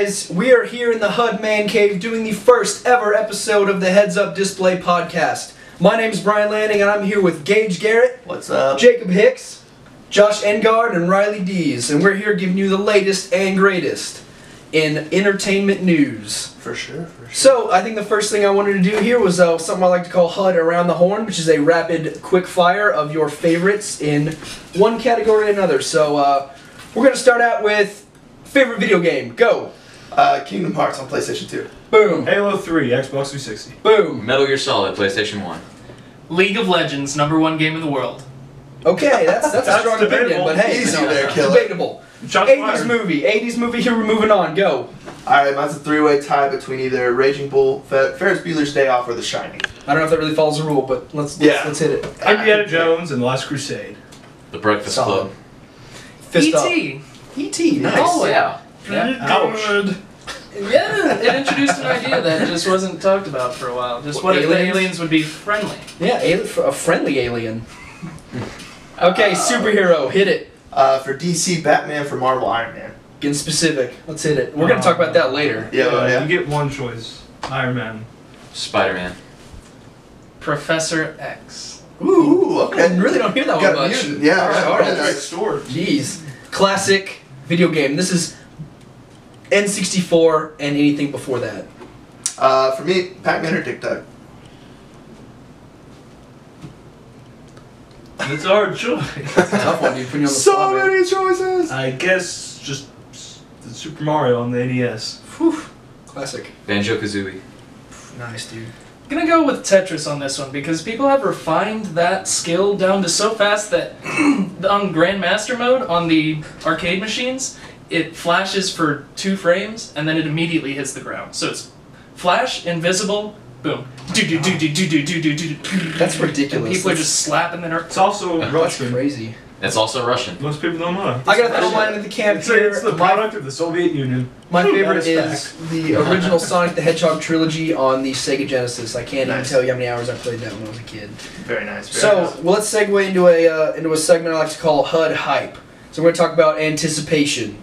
guys, we are here in the HUD Man Cave doing the first ever episode of the Heads Up Display podcast. My name is Brian Lanning and I'm here with Gage Garrett. What's up? Jacob Hicks, Josh Engard, and Riley Dees. And we're here giving you the latest and greatest in entertainment news. For sure. So, I think the first thing I wanted to do here was something I like to call HUD Around the Horn, which is a rapid quick fire of your favorites in one category or another. So, we're going to start out with favorite video game. Go. Kingdom Hearts on PlayStation 2. Boom. Halo 3, Xbox 360. Boom. Metal Gear Solid, PlayStation 1. League of Legends, #1 game in the world. Okay, that's a strong opinion, debatable. but hey, Easy you know, there, killer. debatable. Shots 80s fired. movie. 80s movie, here we're moving on. Go. Alright, mine's a three-way tie between either Raging Bull, Ferris Bueller's Day Off, or The Shining. I don't know if that really follows the rule, but let's hit it. Indiana Jones and The Last Crusade. The Breakfast Solid. Club. Fist up. E.T. E.T. Nice. Oh, Yeah. Ouch. Yeah, it introduced an idea that just wasn't talked about for a while. Just what if the Aliens? aliens would be friendly? Yeah, a friendly alien. Okay, superhero. Hit it. For DC, Batman. For Marvel, Iron Man. Getting specific. Let's hit it. We're going to talk about that later. Yeah. You get one choice. Iron Man. Spider-Man. Professor X. Ooh, okay. I really don't hear that Got one a much. mutant. Yeah, All right. nice. Story. Jeez. Classic video game. This is N64 and anything before that. For me, Pac-Man or Dick Dug. It's a hard choice. It's a tough one, dude. Putting you on the So spot, man. many choices! I guess just the Super Mario on the NES. Whew. Classic. Banjo-Kazooie. Nice, dude. I'm gonna go with Tetris on this one because people have refined that skill down to so fast that on Grandmaster mode on the arcade machines, it flashes for 2 frames and then it immediately hits the ground. So it's flash, invisible, boom. That's ridiculous. And people are just slapping their... It's also That's Russian. crazy. It's also Russian. Most people don't know. I gotta throw mine into the camp It's here. the product of the Soviet Union. My favorite That is fact. the original Sonic the Hedgehog trilogy on the Sega Genesis. I can't even Nice. tell you how many hours I played that when I was a kid. Very nice. Very So, nice. well, let's segue into a segment I like to call HUD Hype. So we're going to talk about anticipation.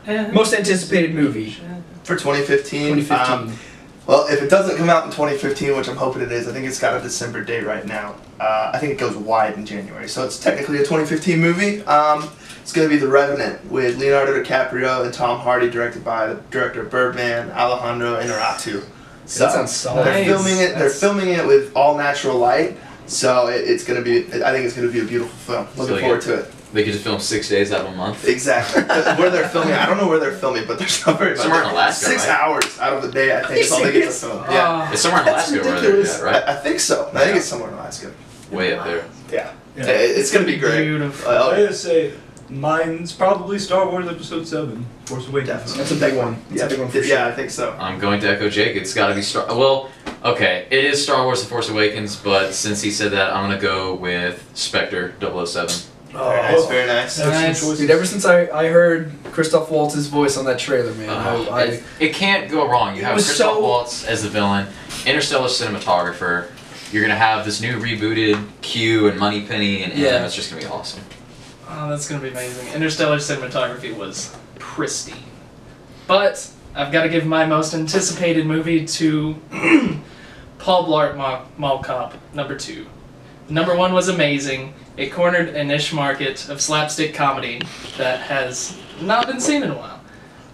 Most anticipated movie, For 2015, 2015. well, if it doesn't come out in 2015, which I'm hoping it is, I think it's got a December date right now. I think it goes wide in January, so it's technically a 2015 movie. It's going to be The Revenant with Leonardo DiCaprio and Tom Hardy, directed by the director of Birdman, Alejandro Inarritu. So That sounds solid. they're Nice. filming it. They're That's- filming it with all natural light, so it's going to be. I think it's going to be a beautiful film. Looking So forward to it. They could just film 6 days out of a month. Exactly. Where they're filming, I don't know where they're filming, but there's not very much. Somewhere in Alaska, 6 right? hours out of the day, I think, is all they get to film. Yeah. It's somewhere in That's Alaska where they're ridiculous. at, right? I think so. I think it's somewhere in Alaska. Way up there. Yeah. Yeah. It's gonna be great. Beautiful. Oh, I gotta say, mine's probably Star Wars Episode 7, Force Awakens. definitely. That's a big one. That's a big one for sure. Yeah, I think so. I'm going to echo Jake. It's got to be Star... Well, okay. It is Star Wars The Force Awakens, but since he said that, I'm going to go with Spectre 007. Very nice. Very nice. Excellent Nice. choices. Dude, ever since I heard Christoph Waltz's voice on that trailer, man, It can't go wrong. You It have was Christoph so- Waltz as the villain, Interstellar cinematographer. You're going to have this new rebooted Q and Moneypenny, and Yeah. it's just going to be awesome. Oh, that's gonna be amazing. Interstellar cinematography was pristine. But I've got to give my most anticipated movie to Paul Blart Mall Cop #2. #1 was amazing. It cornered a niche market of slapstick comedy that has not been seen in a while.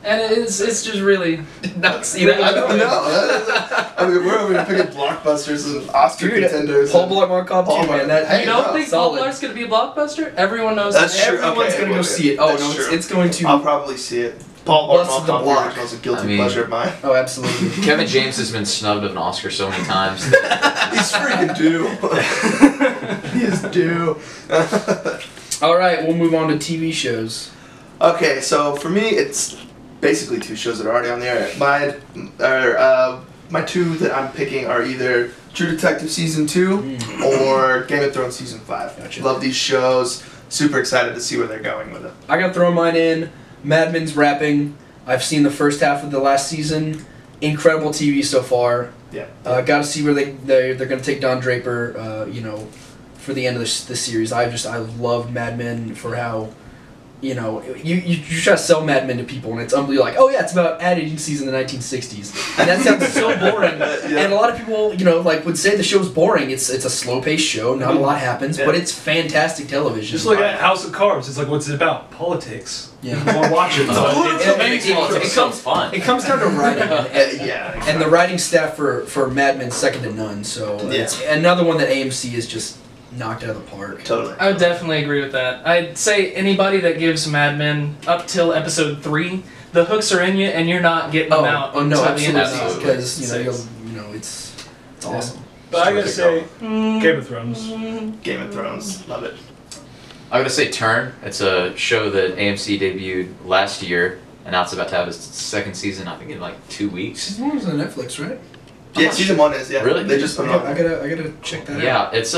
And it's just really... not see that. I don't know. I mean, we're over here picking blockbusters and Oscar Dude, contenders. Paul and- Blart Mall Cop Paul 2, man. Blart. That, Hey, You don't no, think solid. Paul Blart's gonna be a blockbuster? Everyone knows That's that. true. Everyone's Okay, going to go wait, see it. Oh, that's no, true. it's going to... I'll probably see it. Paul Blart Busted the Mall Cop block. original is a guilty I mean- pleasure of mine. Oh, absolutely. Kevin James has been snubbed of an Oscar so many times. He's freaking due. He is due. All right, we'll move on to TV shows. Okay, so for me, it's basically 2 shows that are already on the air. My 2 that I'm picking are either True Detective Season 2 or Game of Thrones Season 5. Gotcha. Love these shows. Super excited to see where they're going with it. I got to throw mine in. Mad Men's wrapping. I've seen the first half of the last season. Incredible TV so far. Yeah. Got to see where they're going to take Don Draper. For the end of this series. I loved Mad Men for how you know, you try to sell Mad Men to people, and it's unbelievable. Like, oh yeah, it's about ad agencies in the 1960s, and that sounds so boring. Yeah. And a lot of people, you know, like would say the show's boring. It's a slow-paced show, not a lot happens, but it's fantastic television. Just look at House of Cards. It's like, what's it about? Politics. Yeah. You want to watch it. It comes fun. It comes down to writing, Yeah. and the writing staff for Mad Men second to none. So it's another one that AMC is just knocked out of the park. Totally. I would definitely agree with that. I'd say anybody that gives Mad Men up till episode 3, the hooks are in you, and you're not getting them out Oh no, until the end of absolutely, season because six. you know it's awesome. But I gotta say, Game of Thrones. Game of Thrones. Love it. I'm gonna say Turn. It's a show that AMC debuted last year, and now it's about to have its second season. I think in like 2 weeks. Season 1 was on Netflix, right? Yeah, season 1 is. Yeah. Really? They just put it on. I gotta check that out. Yeah, it's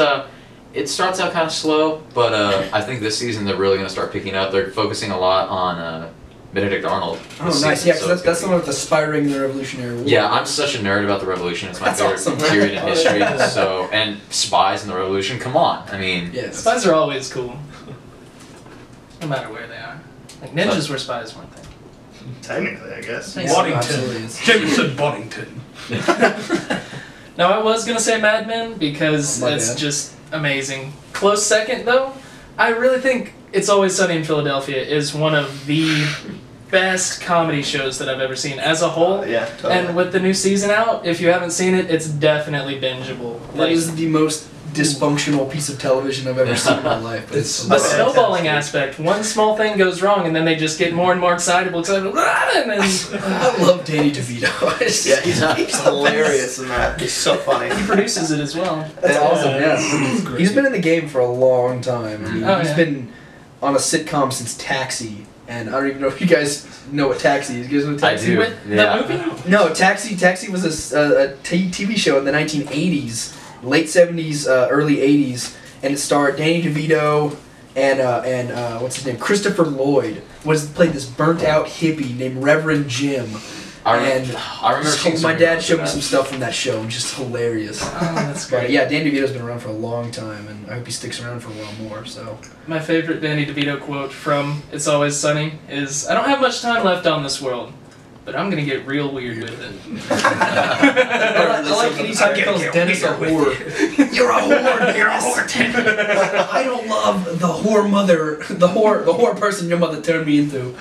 it starts out kind of slow, but I think this season they're really gonna start picking up. They're focusing a lot on Benedict Arnold. Oh, this nice. season, Yeah, so because it's that's the gonna one with the Spying the Revolutionary War. Yeah, I'm such a nerd about the Revolution. It's my That's favorite awesome. period in history. So, and spies in the Revolution. Come on, I mean, Yes. Spies are always cool. No matter where they are. Like, ninjas were spies, weren't they? Technically, I guess. Yes. Absolutely Boddington. is. Jameson Boddington. No, I was gonna say Mad Men because My it's bad. just amazing. Close second, though, I really think It's Always Sunny in Philadelphia is one of the best comedy shows that I've ever seen as a whole. Yeah, totally. And with the new season out, if you haven't seen it, it's definitely bingeable. That is the most dysfunctional piece of television I've ever seen in my life. But it's the Okay. snowballing aspect. One small thing goes wrong, and then they just get more and more excitable, and then I love Danny DeVito. It's Yeah, just- he's hilarious in that. He's so funny. he produces it as well. That's awesome. Yeah, Yeah, it's great. he's been in the game for a long time. I mean, Oh, he's yeah. been on a sitcom since Taxi, and I don't even know if you guys know what Taxi is. You guys know what I Taxi do. is? Yeah. The movie? No, Taxi was a TV show in the 1980s, late 70s, early 80s, and it starred Danny DeVito and what's his name, Christopher Lloyd played this burnt out hippie named Reverend Jim. I And remember seeing my some dad videos showed of me that. some stuff from that show, just hilarious. Oh, that's But great. yeah, Danny DeVito's been around for a long time, and I hope he sticks around for a while more. So My favorite Danny DeVito quote from It's Always Sunny is, "I don't have much time left on this world, but I'm gonna get real weird with it." I like anytime he calls Dennis a whore. You're a whore. You're a whore. I don't love the whore mother, the whore person your mother turned me into.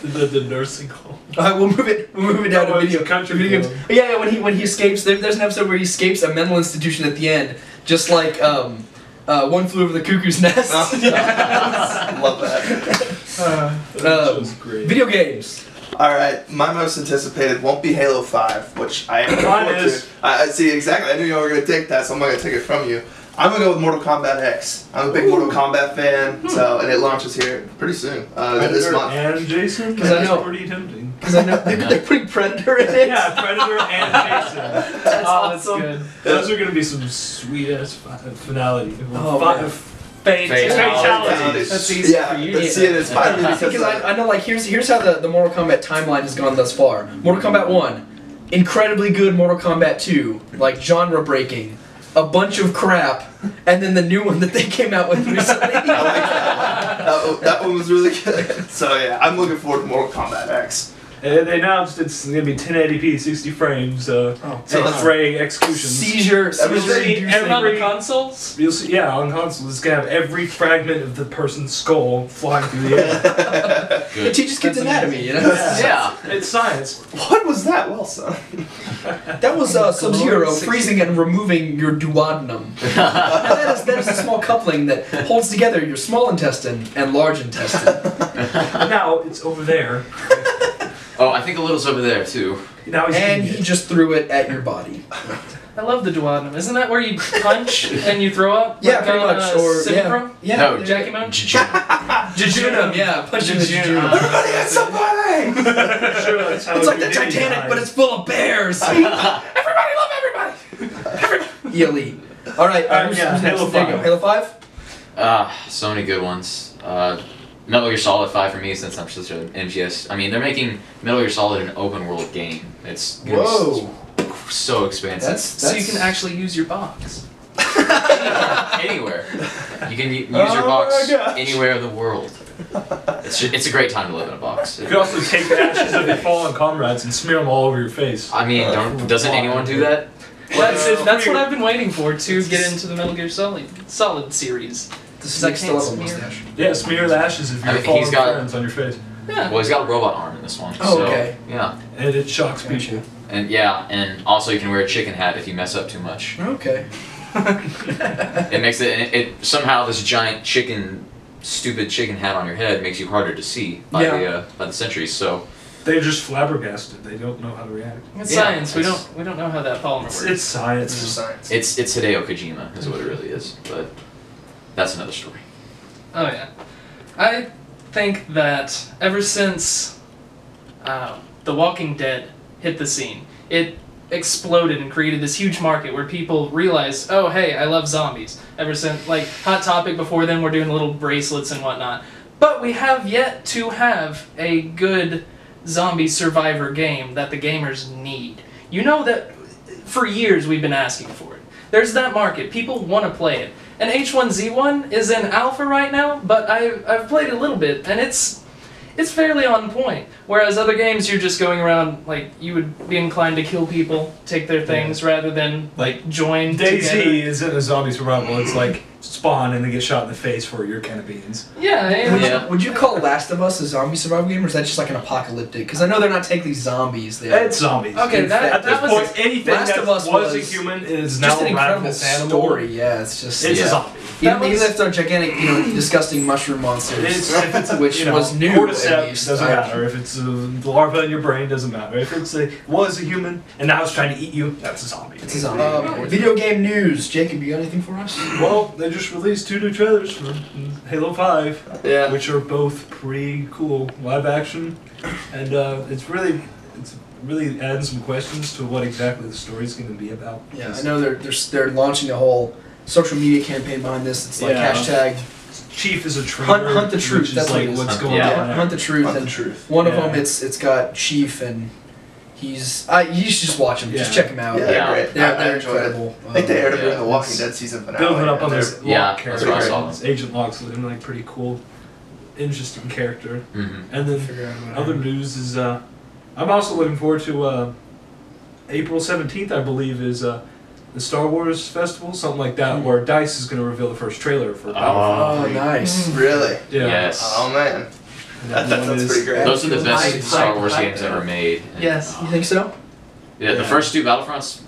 The nursing home. We'll move it down to Oh, it's video. a country video club. games. Yeah, when he escapes, there's an episode where he escapes a mental institution at the end, just like One Flew Over the Cuckoo's Nest. Love that. That was great. Video games. Alright, my most anticipated won't be Halo 5, which I am looking Mine forward is. to. I see, exactly. I knew you were going to take that, so I'm not going to take it from you. I'm going to go with Mortal Kombat X. I'm a big Mortal Kombat fan, and it launches here pretty soon. This Predator month. and Jason? 'Cause I know- That's pretty tempting. Because I know they're putting Predator in it. Yeah, Predator and Jason. Oh, that's awesome. good. Those are going to be some sweet ass finality. Oh, man. Fatality. That's easy Yeah, for you. but see, it is finally because Because I know, like, here's how the Mortal Kombat timeline has gone thus far. Mortal Kombat 1, incredibly good. Mortal Kombat 2, like, genre breaking. A bunch of crap. And then the new one that they came out with recently. that one was really good. So yeah, I'm looking forward to Mortal Kombat X. And they announced it's going to be 1080p, 60 frames, X-ray executions. Seizure Everything- Every on the Every- consoles? You'll see, yeah, on console, it's going to have every fragment of the person's skull flying through the air. It teaches kids That's anatomy, you know? Yeah. It's science. What was that, Wilson? That was Sub-Zero freezing and removing your duodenum. That is a small coupling that holds together your small intestine and large intestine. And now it's over there. Oh, I think a little's over there too. Now he's And eating he it. just threw it at your body. I love the duodenum. Isn't that where you punch and you throw up? Yeah, Like pretty on, much. Or Semi-Pro? yeah, No, yeah. Jackie Moon? Jejunum, yeah, punching the jejunum. Everybody hit somebody! Sure, that's how It's like the every day Titanic, dies. but it's full of bears. Everybody love everybody. Elite. All right, who's next? Halo There you go. 5. Halo 5. So many good ones. Metal Gear Solid 5 for me, since I'm such an MGS. I mean, they're making Metal Gear Solid an open world game. It's gonna be Whoa. so expansive. That's So you can actually use your box. Anywhere. You can use your box anywhere in the world. It's a great time to live in a box. You can also take the ashes of your fallen comrades and smear them all over your face. I mean, doesn't anyone do that? That's what I've been waiting for to get into the Metal Gear Solid series. Does Snake still have a mustache? Yeah, smear the ashes of your fallen friends on your face. Yeah. Well, he's got a robot arm in this one. Oh, so, okay. Yeah. And it shocks people. And also you can wear a chicken hat if you mess up too much. Okay. It makes it somehow this giant stupid chicken hat on your head makes you harder to see by the sentries. So they're just flabbergasted. They don't know how to react. It's science. We don't know how that polymer works. It's science. It's just science. It's Hideo Kojima is what it really is. But that's another story. Oh yeah, I think that ever since The Walking Dead hit the scene, it exploded and created this huge market where people realized, oh hey, I love zombies. Ever since, like, Hot Topic before then, we're doing little bracelets and whatnot. But we have yet to have a good zombie survivor game that the gamers need. You know that for years we've been asking for it. There's that market. People want to play it. And H1Z1 is in alpha right now, but I've played it a little bit, and it's fairly on point. Whereas other games, you're just going around, like, you would be inclined to kill people, take their things, rather than, like, join DayZ together. is in a zombie survival. It's like spawn and they get shot in the face for your can of beans. Yeah, Would you call Last of Us a zombie survival game, or is that just like an apocalyptic? Because I know they're not technically zombies. It's zombies. Okay, at this was point, anything Last that of Us was a was human is just now an a incredible ravenous animal. story. Yeah, it's just It's a zombie. even if they're gigantic, disgusting mushroom monsters, which was new. Cordyceps at least. doesn't matter. If it's a larva in your brain, doesn't matter. If was a human and now it's trying to eat you, that's a zombie. It's a zombie. Video game news. Jacob, you got anything for us? Well, they just released 2 new trailers for Halo 5, Yeah. which are both pretty cool, live action, and it's really adding some questions to what exactly the story's going to be about. Yeah, I know they're launching a whole social media campaign behind this. It's like hashtag Chief is a traitor. Hunt the truth. Which is That's what like it is. what's going Yeah. on. there. Hunt the truth. Hunt the and truth. One of Yeah. them, it's got Chief, and he's you should just watch him. Just Yeah. check him out. Yeah, they're great. They're I enjoyed it. incredible. I think they aired it Yeah. in the Walking Dead season finale. Building up on and this they're- Yeah, Locke that's character. what I saw. This Agent Locke's like pretty cool, interesting character. Mm-hmm. And then Figure out what other news is I'm also looking forward to April 17th, I believe, is the Star Wars Festival, something like that, where DICE is going to reveal the first trailer for Battlefront Oh, 3. nice. Really? Yeah. Yes. Oh man. And That's one is- pretty great. Those are the best Hype, Star hype, Wars hype. games ever made. And, Yes. You think so? Yeah, the first 2 Battlefronts,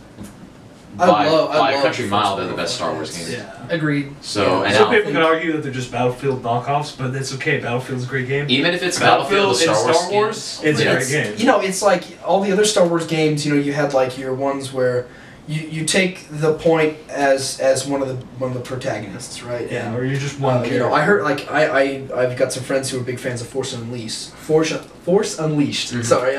I by love a country the mile, first they're the one. best Star Wars games. Yeah. Agreed. So, and Some now, people can argue that they're just Battlefield knockoffs, but it's okay. Battlefield's a great game. even if it's Battlefield, the and Star Wars, it's a Yeah, great game. It's like all the other Star Wars games. You had like your ones where you take the point as one of the protagonists, right? Yeah, And, or you're just one character. I heard like I've got some friends who are big fans of Force Unleashed. Force Unleashed. Mhm. Sorry.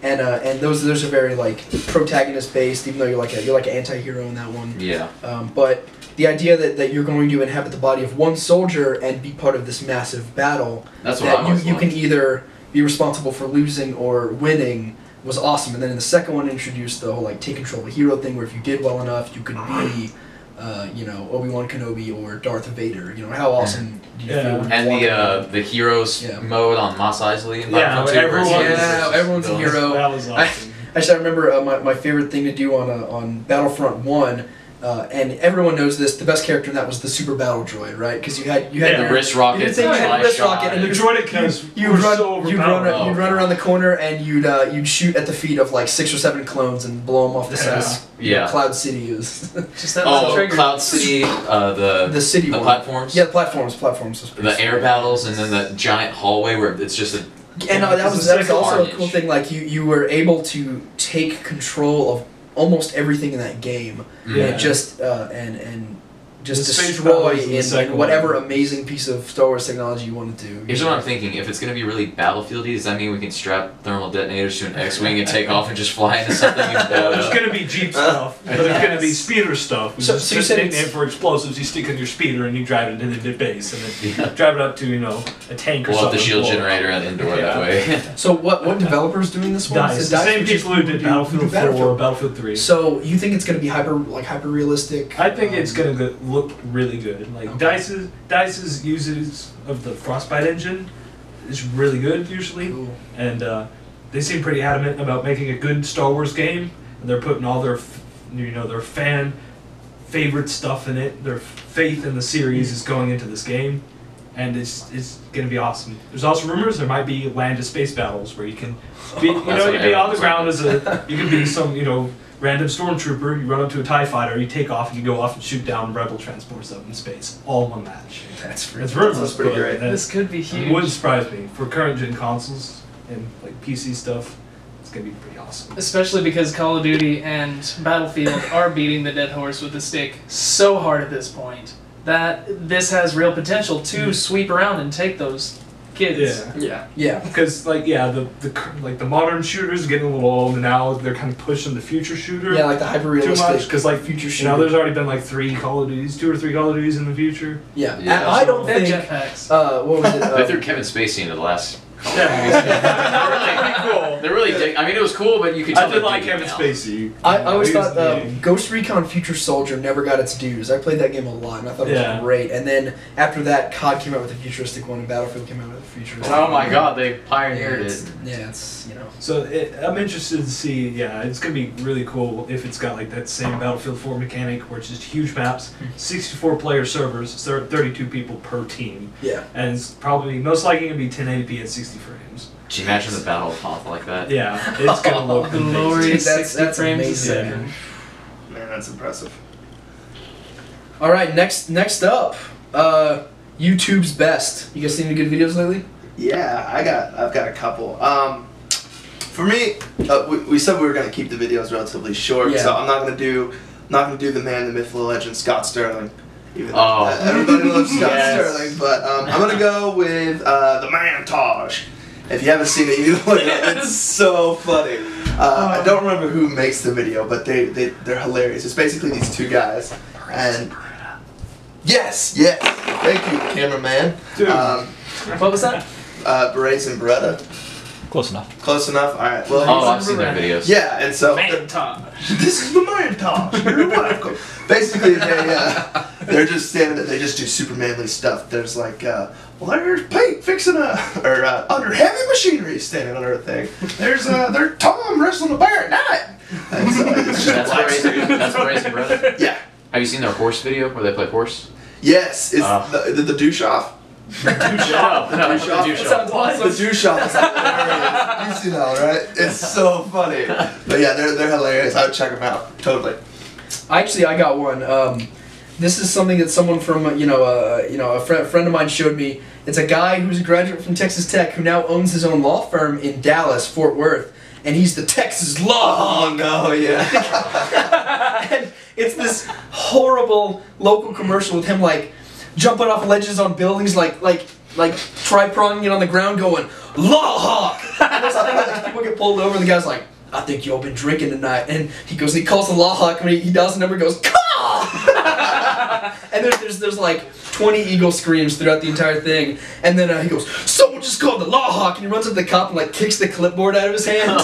And those are very like protagonist based, even though you're like an anti-hero in that one. Yeah. But the idea that you're going to inhabit the body of one soldier and be part of this massive battle, That's what that I always you can loved. either be responsible for losing or winning, was awesome. And then in the second one, introduced the whole like take control of a hero thing, where if you did well enough, you could be, Obi-Wan Kenobi or Darth Vader. How awesome do you feel? When you And walk around? the heroes Yeah. mode on Mos Eisley and Yeah, Battlefront 2 everyone- versus Yeah, everyone's a villains. hero. That was awesome. Actually, I remember my favorite thing to do on Battlefront 1, and everyone knows this, the best character in that was the Super Battle Droid, right? Because you had Yeah. The wrist rockets thing and you had fly wrist shot rocket and The droid because you'd run around the corner and you'd shoot at the feet of like 6 or 7 clones and blow them off the side. of Yeah. Cloud City is Just that Oh, trigger. Cloud City, the city the one. platforms. Yeah, platforms was pretty The air battles and then the giant hallway where it's just a And that It's was a also a carnage. cool thing. Like you were able to take control of almost everything in that game, Yeah. and just just The space destroy battles in the second in whatever one. amazing piece of Star Wars technology you want to do. Here's what I'm thinking. If it's going to be really battlefieldy, does that mean we can strap thermal detonators to an X-Wing and take off and just fly into something? There's going to be Jeep stuff, but there's going to be speeder stuff. So It's you just said a nickname for explosives. You stick in your speeder and you drive it into the base, and then drive it up to a tank or We'll have something. the shield blow it up. generator at indoor that way. So what developers doing this one? Dice. Is it The same which is people who did Battlefield 4, Battlefield 3. So you think it's going to be hyper realistic? I think it's going to look really good. Like Okay. Dice's uses of the Frostbite engine is really good usually, Cool. and they seem pretty adamant about making a good Star Wars game. And they're putting all their their fan favorite stuff in it. Their faith in the series is going into this game, and it's going to be awesome. There's also rumors there might be land to space battles where you can be That's what you be on everyone's the ground as you can be some random stormtrooper. You run up to a TIE fighter, you take off, and you go off and shoot down rebel transports up in space, all in one match. That's pretty. It's rumors, That's pretty but great. This could be it huge. wouldn't surprise me for current gen consoles and like PC stuff. It's gonna be pretty awesome. Especially because Call of Duty and Battlefield are beating the dead horse with a stick so hard at this point that this has real potential to sweep around and take those kids. Yeah. Because the modern shooters are getting a little old, and now they're kind of pushing the future shooter Yeah, like the hyper too much. realistic. Because like future you shooter. know, there's already been like 2 or 3 Call of Duties in the future. Yeah. Yeah. I don't They think. have jetpacks. What was it? They threw Kevin Spacey into the last. Yeah, cool. They're really. I mean, it was cool, but you could tell I did they're like digging Kevin now. Spacey. I always He was thought the- Ghost Recon Future Soldier never got its dues. I played that game a lot, and I thought it Yeah. was great. And then after that, COD came out with a futuristic one, and Battlefield came out with a futuristic Oh one. my God, they Yeah, pioneered it's, it. yeah, it's So I'm interested to see. Yeah, it's gonna be really cool if it's got like that same Battlefield 4 mechanic, where it's just huge maps, 64 player servers, so 32 people per team, yeah. and it's probably most likely gonna be 1080p at 60 frames. Can you imagine the Battle of Hoth like that? Yeah, it's gonna look amazing. Glorious Dude, that's 60 frames a amazing. second. Man, that's impressive. All right, next up, YouTube's best. You guys seen any good videos lately? Yeah, I've got a couple. For me, we said we were gonna keep the videos relatively short, Yeah. so I'm not gonna do the man, the myth, the legend, Scott Sterling. Even though Oh. everybody loves Scott Yes. Sterling, but I'm gonna go with the Montage. If you haven't seen it, you need to look it up. It's so funny. I don't remember who makes the video, but they're hilarious. It's basically these two guys, and yes, thank you, cameraman. Dude. What was that? Berets and Beretta. Close enough. Close enough. All right. Well, Oh, I've seen their videos. yeah, and so Montage. this is the Montage. You're welcome. Basically, they're just standing there. They just do super manly stuff. There's like, well, there's Pete fixing under heavy machinery standing under a thing. There's Tom wrestling a bear at night. And so it's just That's like- Berets and Brother. Yeah. Have you seen their horse video where they play horse? Yes. It's Oh. the douche off. No, douche off. douche Sounds off. awesome. The douche off is hilarious. You see that, right? It's so funny. But yeah, they're hilarious. I would check them out. Totally. I got one. This is something that someone from a friend of mine showed me. It's a guy who's a graduate from Texas Tech who now owns his own law firm in Dallas, Fort Worth, and he's the Texas Law. Oh no, yeah. And it's this horrible local commercial with him like jumping off ledges on buildings, like tri-pronging it on the ground, going Law Hawk. And there's like, people get pulled over, and the guy's like, I think y'all been drinking tonight. And he calls the Law Hawk, and he dials the number, and goes, Caw! And there's like 20 eagle screams throughout the entire thing. And then he goes, someone just called the Law Hawk, and he runs up to the cop and like kicks the clipboard out of his hand.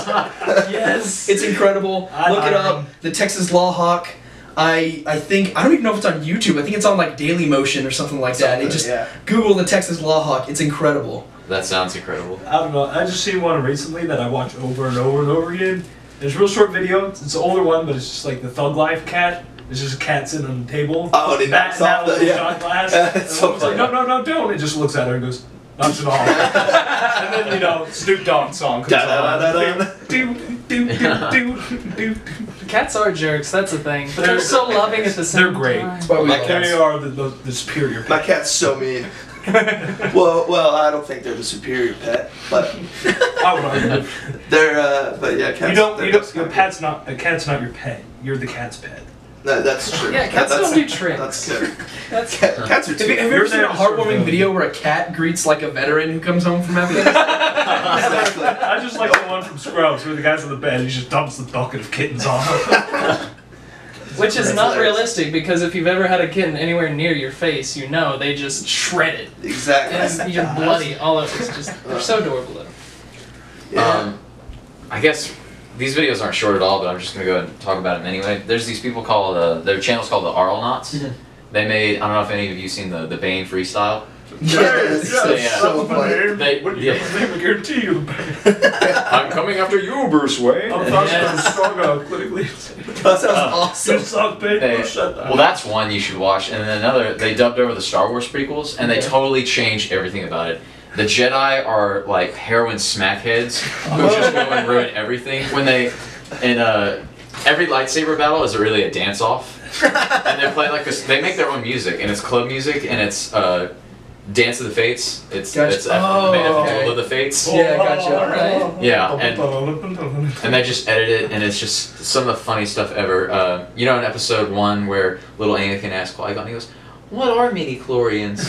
Yes. It's incredible. Look it up. The Texas Law Hawk. I don't even know if it's on YouTube. I think it's on like Daily Motion or something like that. Google the Texas Law Hawk. It's incredible. That sounds incredible. I don't know. I just seen one recently that I watch over and over and over again. It's a real short video. It's an older one, but it's just like the Thug Life cat. It's just a cat sitting on the table. Oh, and he knocks off the shot glass. It's so And it's like, funny. no, don't. It just looks at her and goes, knocks it off. And then, Snoop Dogg song comes on. Do. Cats are jerks, that's the thing. But they're so loving at the same They're great. time. That's why we love They cats. are the superior My pet. cat's so mean. well, I don't think they're the superior pet, but I would argue. they're. But yeah, cats. A cat's not your pet. You're the cat's pet. That's true. Yeah, cats don't do tricks. That's good. Have Cats are you, too. have you ever seen a heartwarming video where a cat greets like a veteran who comes home from Afghanistan? Exactly. I just like the one from Scrubs where the guy's on the bed and he just dumps the bucket of kittens on him. Which is That's not hilarious. realistic because if you've ever had a kitten anywhere near your face, you know they just shred it. Exactly. And you're bloody all over. It's just, they're so adorable though. Yeah. I guess these videos aren't short at all, but I'm just gonna go ahead and talk about them anyway. There's these people called their channel's called the Arlenauts. They made, I don't know if any of you seen the Bane freestyle. Yes, yeah. so funny. What do you I guarantee you the I'm coming after you, Bruce Wayne. I'm Yes. stronger clinically. That sounds awesome. You suck, babe. They- Shut up. Well, that's one you should watch, and then another, they dubbed over the Star Wars prequels, and they Okay. totally changed everything about it. The Jedi are like heroin smackheads who just go and ruin everything. When they, in every lightsaber battle is really a dance-off, and they play like this. They make their own music, and it's club music, and it's Dance of the Fates. It's Gotcha. made after Okay. Duel of the Fates. Yeah, gotcha. Alright. Yeah, and they just edit it, and it's just some of the funniest stuff ever. You know, in episode 1 where little Anakin asks Qui-Gon, he goes, "What are midi-chlorians?"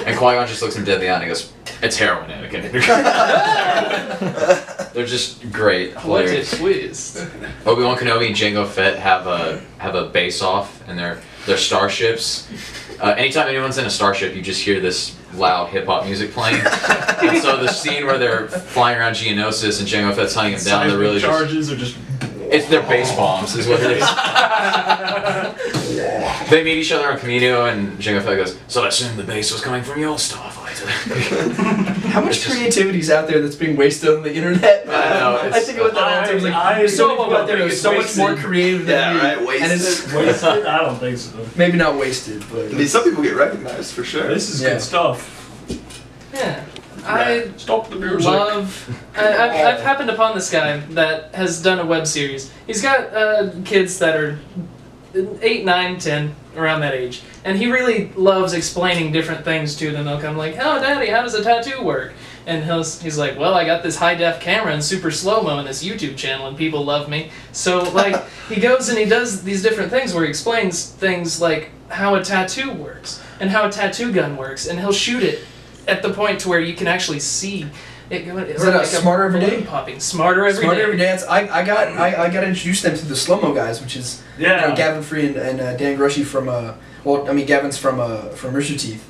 And Qui-Gon just looks him dead in the eye and he goes, "It's heroin, Anakin." They're just great, What a hilarious. twist. Obi-Wan Kenobi and Jango Fett have a base-off, and their starships. Anytime anyone's in a starship, you just hear this loud hip-hop music playing. And so the scene where they're flying around Geonosis and Jango Fett's hunting him down, they're really just... charges are just. It's their base bombs, is what it is. They meet each other on Camino, and Jango Fett goes, "So I assume the base was coming from your starfighter." How much creativity is out there that's being wasted on the internet? I know, I it's- think about that all the time. It's like, I there's so don't much out there think that's it's so much wasted. more creative than Yeah, me. right, And it's wasted. Wasted? I don't think so. maybe not wasted, but I mean, some people get recognized for sure. This is Yeah. good stuff. Yeah. I Stop the music. I've happened upon this guy that has done a web series. He's got kids that are 8, 9, 10, around that age. And he really loves explaining different things to them. They'll come like, "Oh, Daddy, how does a tattoo work?" And he's like, "Well, I got this high-def camera and super slow-mo in this YouTube channel and people love me." So, like, he goes and he does these different things where he explains things like how a tattoo works and how a tattoo gun works. And he'll shoot it at the point to where you can actually see it going. Is that a Smarter Every Day? balloon popping. Smarter every Smarter day. Every Day. I got introduced them to the slow mo guys, which is Gavin Free and Dan Grushy from Gavin's from Rooster Teeth,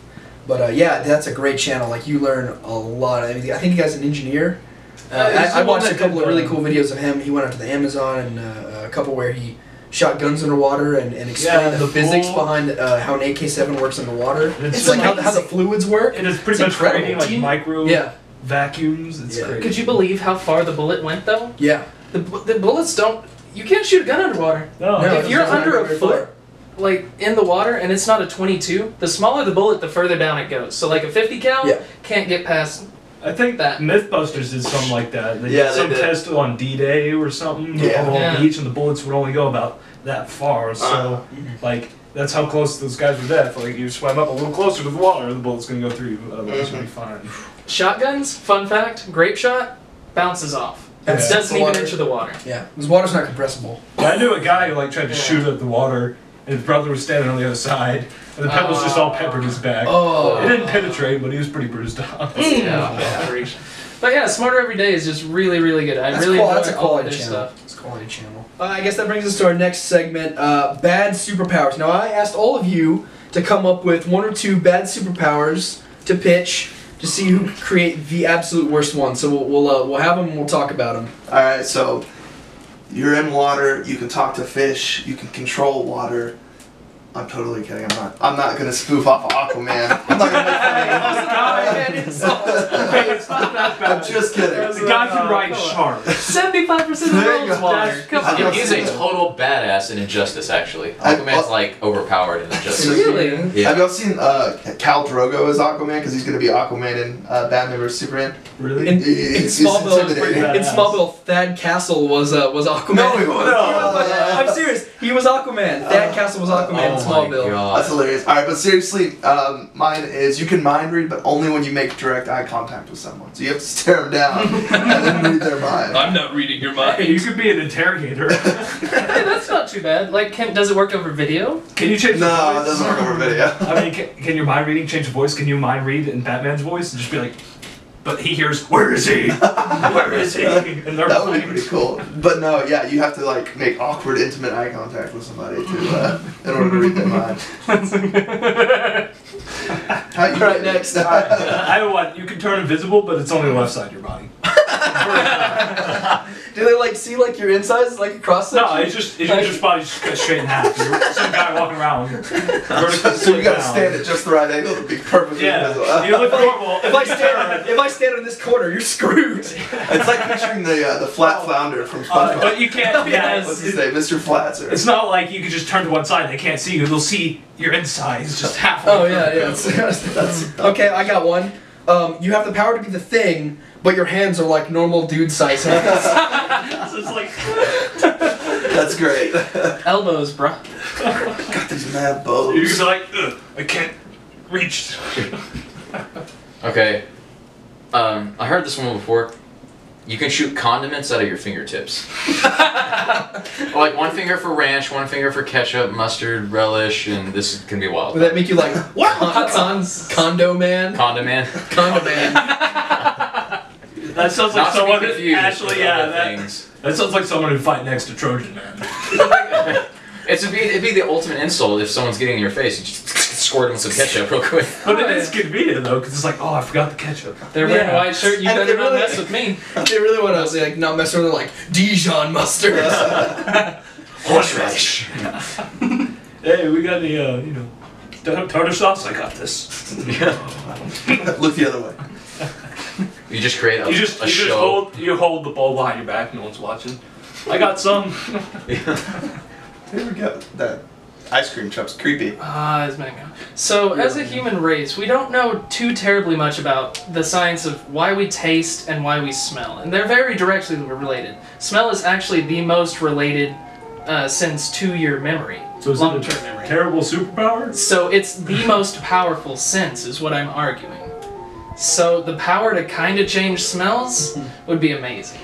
but yeah, that's a great channel. Like you learn a lot. I mean, I think the guy's an engineer. I watched a couple of really cool videos of him. He went out to the Amazon and a couple where he shot guns underwater and explained the physics behind how an AK-7 works underwater. It's like how the fluids work. It is pretty It's much incredible. creating like micro vacuums. It's Yeah. great. Could you believe how far the bullet went though? Yeah. The bullets don't. You can't shoot a gun underwater. No, No, If it you're doesn't under go a very foot, far. like in the water, and it's not a 22, the smaller the bullet, the further down it goes. So like a 50 cal Yeah. can't get past. I think that. Mythbusters did something like that. They Yeah, did they some did. test on D-Day or something Yeah. on Yeah. the beach, and the bullets would only go about that far. So, like, that's how close those guys were dead. Like, you swam up a little closer to the water, the bullet's gonna go through you. Otherwise, you'll be fine. Shotguns, fun fact, grape shot, bounces off. Yeah. It doesn't The even water- enter the water. Yeah, because water's not compressible. I knew a guy who like tried to Yeah. shoot at the water, and his brother was standing on the other side, and the pebbles just all peppered his back. Oh. It didn't penetrate, but he was pretty bruised up. Yeah. But yeah, Smarter Every Day is just really, really good. I That's really enjoy that's a all of quality their channel. stuff. It's a quality channel. I guess that brings us to our next segment, bad superpowers. Now, I asked all of you to come up with 1 or 2 bad superpowers to pitch to see who can create the absolute worst one. So we'll have them and we'll talk about them. All right, so you're in water. You can talk to fish. You can control water. I'm totally kidding. I'm not gonna spoof off Aquaman. I'm not gonna make fun of him. I'm just kidding. The guy can ride sharks. 75% of the There you world's go. water. Come I on. don't He's see a it. total badass in Injustice, actually. I- Aquaman's like overpowered in Injustice. Really? Yeah. Have y'all seen Khal Drogo as Aquaman? Because he's gonna be Aquaman in Batman vs Superman. Really? In It's Smallville, intimidating. in Smallville, Thad Castle was Aquaman. No, he wasn't. I'm serious. He was Aquaman. Thad Castle was Aquaman in Smallville. That's hilarious. All right, but seriously, mine is you can mind read, but only when you make direct eye contact with someone. So you have to stare them down and then read their mind. I'm not reading your mind. Hey, you could be an interrogator. Hey, that's not too bad. Like, does it work over video? Can you change the voice? No, it doesn't work over video. I mean, can your mind reading change the voice? Can you mind read in Batman's voice and just be like, but he hears, "Where is he? Where is he?" And they're That would be pretty cool. But no, yeah, you have to like make awkward, intimate eye contact with somebody to in order to read their mind. How you Right, next. I have one. You can turn invisible, but it's only the left side of your body. Do they like see like your insides like across section? No, it's just your body's just cut straight in half. You're some guy walking around. So you gotta stand at just the right angle to be perfectly invisible. Yeah, you look normal. If I stand in this corner, you're screwed. It's like picturing the flat flounder from SpongeBob. But you can't. Yeah, What's his name? Mr. Flatzer. it's not like you can just turn to one side. They can't see you. They'll see your insides just half. Oh yeah. That's okay. I got one. You have the power to be the Thing, but your hands are like normal dude size hands. So it's like. That's great. Elbows, bruh. Got these mad You're bows. just like, ugh, I can't reach. Okay. I heard this one before. You can shoot condiments out of your fingertips. Like one finger for ranch, one finger for ketchup, mustard, relish, and this can be wild. Would that make you like what? Condo man? Condo man. Condo man. That sounds like Not to be someone who confused actually, with yeah, other things. that sounds like someone who'd fight next to Trojan Man. It'd be the ultimate insult if someone's getting in your face. You just squirt them with some ketchup real quick. But it is convenient though, because it's like, oh, I forgot the ketchup. They're wearing a white shirt. You And better they not really- mess with me. They really want to say like not mess around. They're like Dijon mustard. Horseradish. Hey, we got the tartar sauce. I got this. Look the other way. You just create a, You just a show. hold the bowl behind your back. No one's watching. I got some. There we go. That ice cream truck's creepy. Ah, it's mango. So, as a human race, we don't know too terribly much about the science of why we taste and why we smell. And they're very directly related. Smell is actually the most related sense to your memory. So is it long-term a memory. terrible superpower? So it's the most powerful sense, is what I'm arguing. So the power to kind of change smells would be amazing.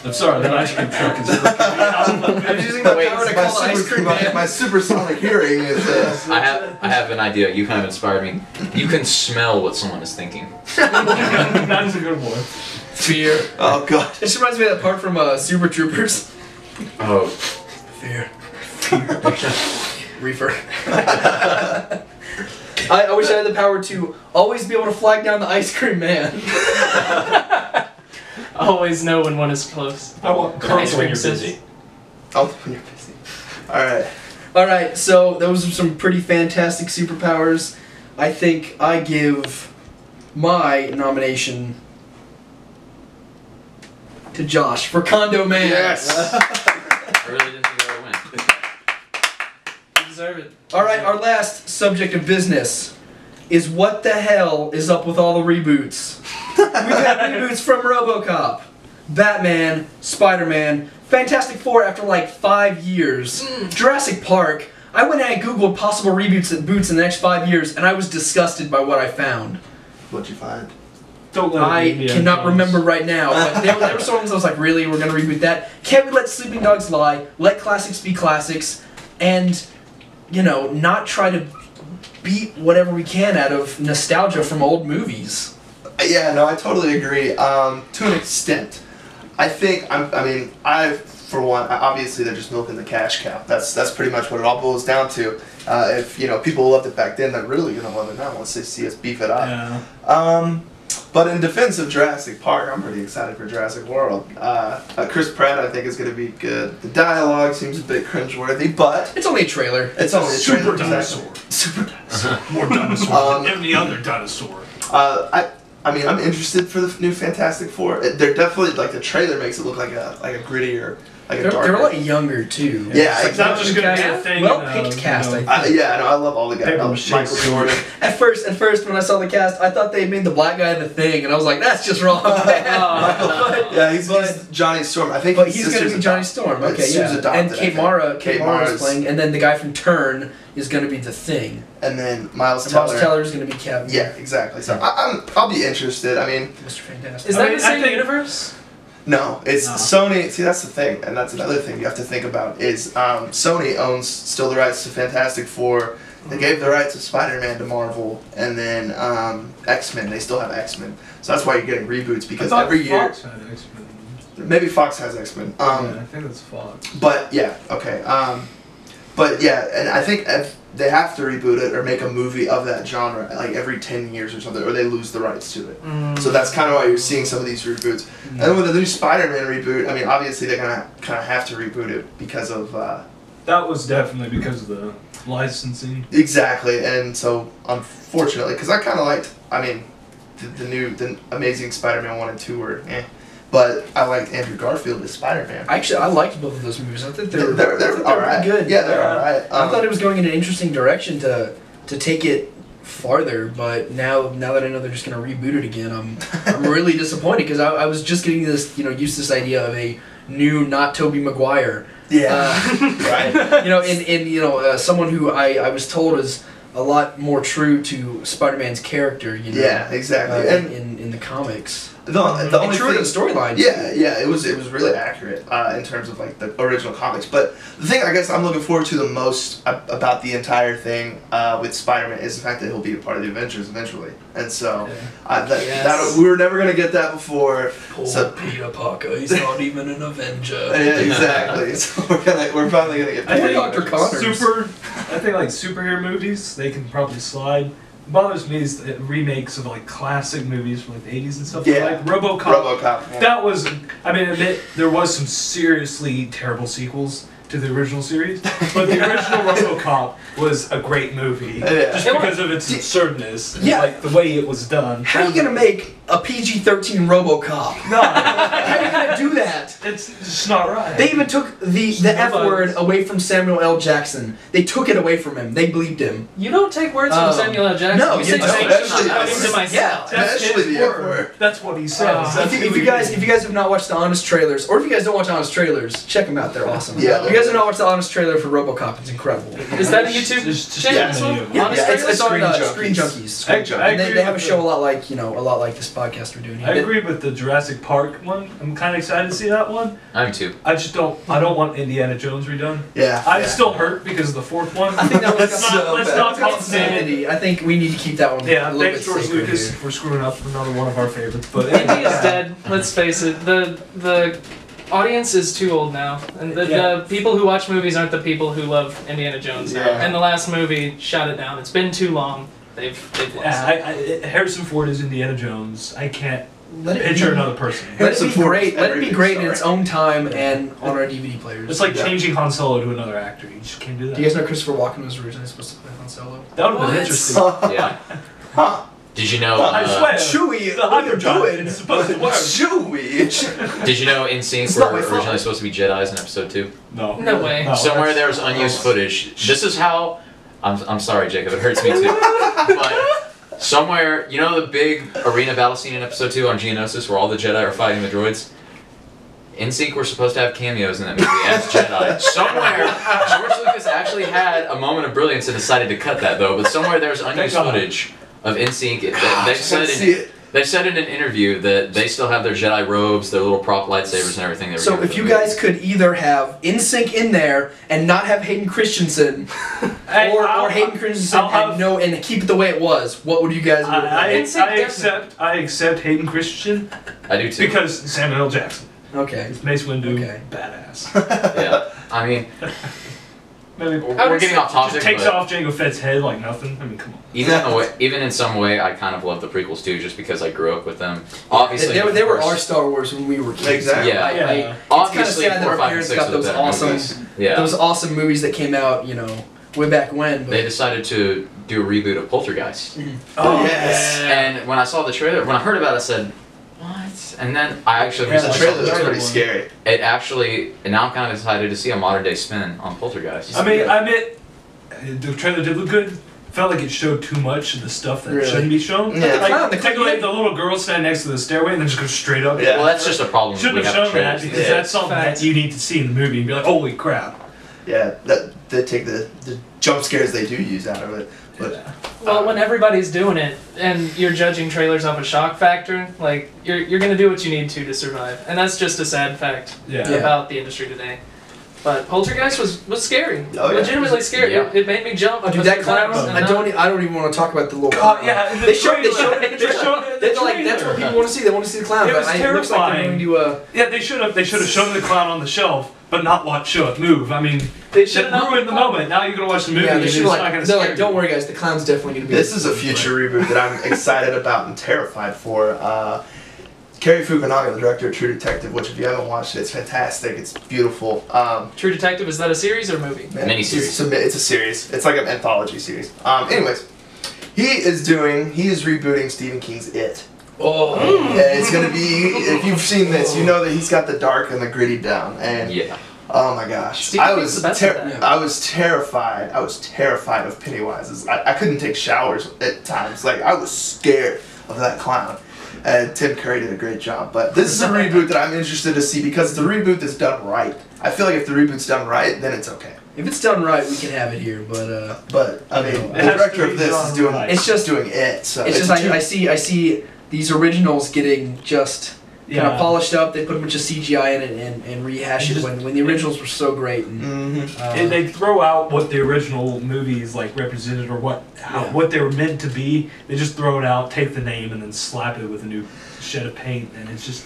I'm sorry, that ice cream truck is. I'm using the Wait, power to My, call ice cream man. my supersonic hearing is. I have an idea. You kind of inspired me. You can smell what someone is thinking. That is a good one. Fear. Oh god. This reminds me of that part from Super Troopers. Oh. Fear. Reefer. I wish I had the power to always be able to flag down the ice cream man. Always know when one is close. I want Ice curls when cream you're says- busy. Oh, when you're busy. Alright. Alright, so those are some pretty fantastic superpowers. I think I give my nomination to Josh for Condo Man. Yes. I really didn't think I would win. You deserve it. Alright, our last subject of business is what the hell is up with all the reboots? We've had reboots from RoboCop, Batman, Spider-Man, Fantastic Four after like 5 years, Jurassic Park. I went and I googled possible reboots in the next 5 years, and I was disgusted by what I found. What'd you find? Don't let it I be Indiana cannot Jones. remember right now, but there were some ones I was like, really, we're gonna reboot that? Can't we let Sleeping Dogs lie? Let classics be classics, and not try to beat whatever we can out of nostalgia from old movies. Yeah, no, I totally agree. To an extent, I think for one, obviously they're just milking the cash cow. That's pretty much what it all boils down to. If people loved it back then, they're really gonna love it now once they see us beef it up. Yeah. But in defense of Jurassic Park, I'm pretty excited for Jurassic World. Chris Pratt, I think, is going to be good. The dialogue seems a bit cringeworthy, but It's only a trailer. it's only a Super trailer, dinosaur. Super dinosaur. More dinosaur than any other dinosaur. I'm interested for the new Fantastic Four. They're definitely the trailer makes it look like a grittier like a They're darker. a lot younger too. Yeah, It's not just going to be a Cast- thing. well-picked cast, I think. Yeah, no, I love all the guys. Paper I love mache Michael suit. Jordan. At first, when I saw the cast, I thought they made the black guy the Thing, and I was like, that's just wrong. Yeah, he's Johnny Storm. I think But his he's gonna sister's be Johnny adopted. Storm. Okay, Sue's yeah. adopted, And I Kate think. Mara Kate Mara's Mara's- playing, and then the guy from Turn is gonna be the Thing. And then Miles And Teller. Miles Teller's gonna be Captain. Yeah, exactly. So I'll be interested. I mean, Mr. Fantastic. Is I that mean, the I same think- universe? no, it's No. Sony. See, that's the thing, and that's another thing you have to think about is Sony owns still the rights to Fantastic Four. They gave the rights of Spider-Man to Marvel, and then X-Men. They still have X-Men, so that's why you're getting reboots because every year. Fox had X-Men. Maybe Fox has X-Men. Yeah, I think that's Fox. But yeah, okay. But yeah, and I think if they have to reboot it or make a movie of that genre like every 10 years or something, or they lose the rights to it. So that's kind of why you're seeing some of these reboots. And then with the new Spider-Man reboot, I mean, obviously they're gonna kind of have to reboot it because of That was definitely because of the licensing. exactly. And so unfortunately, because I kind of liked, I mean, the Amazing Spider-Man 1 and 2 were but I liked Andrew Garfield as Spider-Man. Actually, I liked both of those movies. I think They're they're all right. pretty good. Yeah, they're all right. I thought it was going in an interesting direction to take it farther, but now that I know they're just gonna reboot it again, I'm really disappointed because I was just getting this used to this idea of a new not Tobey Maguire. Yeah. Right. In someone who I was told is a lot more true to Spider-Man's character. Yeah, exactly. And in the comics. the only true to the thing, storyline. yeah, it was really accurate in terms of like the original comics. But the thing I guess I'm looking forward to the most about the entire thing with Spider-Man is the fact that he'll be a part of the Avengers eventually. And so that we were never gonna get that before. Poor So Peter Parker, he's not even an Avenger. yeah, exactly. So we're finally gonna get. I think Dr. Connors. I think like superhero movies, they can probably slide. What bothers me is the remakes of like classic movies from like the 80s and stuff. Yeah. Like RoboCop. RoboCop. That was, I mean, admit there was some seriously terrible sequels to the original series, but the original RoboCop was a great movie Yeah. just because of its absurdness, and, Yeah. like the way it was done. How are you gonna make a PG-13 RoboCop? No, How are you gonna do that? it's just not right. They even took the F word away from Samuel L. Jackson. They took it away from him. They bleeped him. You don't take words from Samuel L. Jackson. no, you you say don't. Actually, I'm to myself. Yeah. That's Especially his the F word. word. That's what he says. That's If who you he guys is. have not watched the Honest trailers, or if you guys don't watch Honest trailers, check them out. They're awesome. Yeah. If you guys have not watched the Honest trailer for RoboCop, it's incredible. Is that a YouTube Just channel? yeah, as well? yeah, Honest Yeah, it's on Screen Screen Junkies. Junkies. I And agree they have a with show a lot like this podcast we're doing here. I agree with the Jurassic Park one. I'm kind of excited to see that one. I'm too. I don't want Indiana Jones redone. Yeah. I'm yeah. still hurt because of the fourth one. I think that was That's so let's bad. not call it It's insanity. I think we need to keep that one Yeah, a little thanks bit George sacred Lucas here. for screwing up another one of our favorites. But Indy is dead. Let's face it. The audience is too old now, and the people who watch movies aren't the people who love Indiana Jones now. Yeah. And the last movie shot it down. It's been too long. They've lost it. Harrison Ford is Indiana Jones. I can't Let it picture be- another person. Let it be Support great. Let it be every great in star. its own time and on our DVD players. It's like Yeah. changing Han Solo to another actor. You just can't do that. Do you guys know Christopher Walken was originally supposed to play Han Solo? That would have been What? interesting. Yeah. Huh. Did you know? I swear. Chewie, The what are you Hydro Giant doing? is supposed to work. Chewie. Did you know NSYNC It's were not my fault. originally supposed to be Jedi's in episode 2? No. No way. Somewhere that's- there was unused footage. This is how. I'm sorry, Jacob. It hurts me too. But somewhere, you know the big arena battle scene in episode 2 on Geonosis, where all the Jedi are fighting the droids. NSYNC were supposed to have cameos in that movie as Jedi. Somewhere, George Lucas actually had a moment of brilliance and decided to cut that though. But somewhere there's unused God. footage of NSYNC. They've Just gotta said see in, it. they've said in an interview that they still have their Jedi robes, their little prop lightsabers, and everything. They were So given if for you the movie. guys could either have NSYNC in there and not have Hayden Christensen, Hey, or Hayden Christensen I'll and keep it the way it was, what would you guys do? I accept Hayden Christensen I do too. because Samuel L. Jackson. Okay. Mace Windu, Okay. badass. Yeah, I mean, Maybe we're getting off topic. just takes but off Jango Fett's head like nothing. I mean, come on. even in some way, I kind of love the prequels too, just because I grew up with them. Obviously, They of were course, our Star Wars when we were kids. Exactly. Yeah. Yeah. It's kind of obviously, sad that 4, our 5, and parents 6 got are the those better awesome, movies. Yeah, those awesome movies that came out, way back when. But they decided to do a reboot of Poltergeist. oh yes. And when I saw the trailer, when I heard about it, I said, "What?" and then I actually The Yeah, recently trailer saw looks the pretty scary. It actually, and now I'm kind of excited to see a modern day spin on Poltergeist. I mean, I admit, the trailer did look good. Felt like it showed too much of the stuff that Really? shouldn't be shown. Yeah. Like, The particularly the little girl standing next to the stairway and then just go straight up. Yeah. Well, that's just a problem. Shouldn't we have have shown that trailers. because Yeah. that's something that you need to see in the movie and be like, holy crap. Yeah, that they take the jump scares they do use out of it. But Well, when everybody's doing it and you're judging trailers off a shock factor, like you're gonna do what you need to survive, and that's just a sad fact Yeah. about the industry today. But Poltergeist was scary, Oh, yeah. legitimately scary. Yeah. It made me jump. Oh, dude, a that few clown! times, and I don't even want to talk about the little God, clown. yeah, They showed it in the they trailer. showed it in the They're like, that's what people want to see. They want to see the clown. It but was it looks like they're terrifying. going to Yeah, they should have shown the clown on the shelf, but not show it move. I mean, They that should not ruined the moment. Now you're gonna watch the movie yeah, and they it's should not like. gonna They're scare like, you. don't worry, guys. The clown's definitely going to be. this is a future reboot that I'm excited about and terrified for. Cary Fukunaga, the director of True Detective, which if you haven't watched it, it's fantastic. It's beautiful. True Detective, is that a series or a movie? Miniseries. It's a series. It's like an anthology series. Anyways, he is rebooting Stephen King's It. Oh. Yeah, it's gonna be. If you've seen this, you know that he's got the dark and the gritty down. And Yeah. oh my gosh, Stephen King's the best at that. I was terrified. I was terrified of Pennywise's. I couldn't take showers at times. Like I was scared of that clown. And Tim Curry did a great job. But this is a reboot that I'm interested to see because it's a reboot that's done right. I feel like if the reboot's done right, then it's okay. If it's done right, we can have it here. But I mean, It the has director to be of this is done doing. right. It's just- doing it. So it's just I see these originals getting just kind of polished up. They put a bunch of CGI in it and rehash it when the originals were so great. And, And they throw out what the original movies like represented or what they were meant to be. They just throw it out, take the name, and then slap it with a new shed of paint, and it's just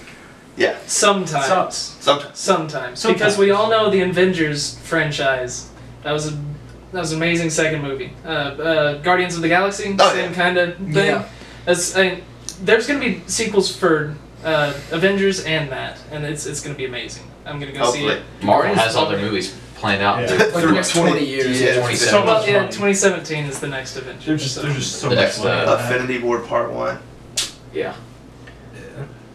Yeah. Sometimes. Sometimes. Because we all know the Avengers franchise. That was an amazing second movie. Guardians of the Galaxy, Oh, same yeah. kind of thing. Yeah. There's going to be sequels for Avengers and that, and it's going to be amazing. I'm going to go see Hopefully. it. Marvel has all their movies planned out. Yeah. Through- like the through next 20 years. Yeah, 27. so Well, much yeah, money. 2017 is the next Avengers. There's just so The much next, money in that. Affinity War Part 1. Yeah.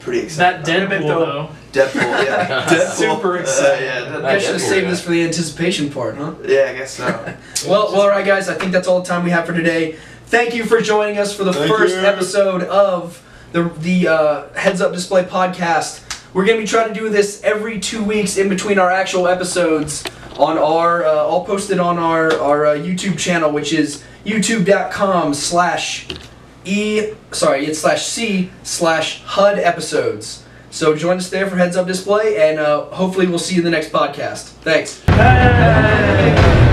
Pretty excited. That about Deadpool, though. though. it. Deadpool, yeah. Deadpool. Super excited. Yeah, I should have Deadpool, saved yeah. this for the anticipation part, huh? yeah, I guess so. Well, all right, guys. I think that's all the time we have for today. Thank you for joining us for the Thank first you. episode of the Heads Up Display podcast. We're gonna be trying to do this every 2 weeks in between our actual episodes on our all posted on our YouTube channel, which is youtube.com/C/HUD episodes. So join us there for Heads Up Display, and hopefully we'll see you in the next podcast. Thanks. Hey!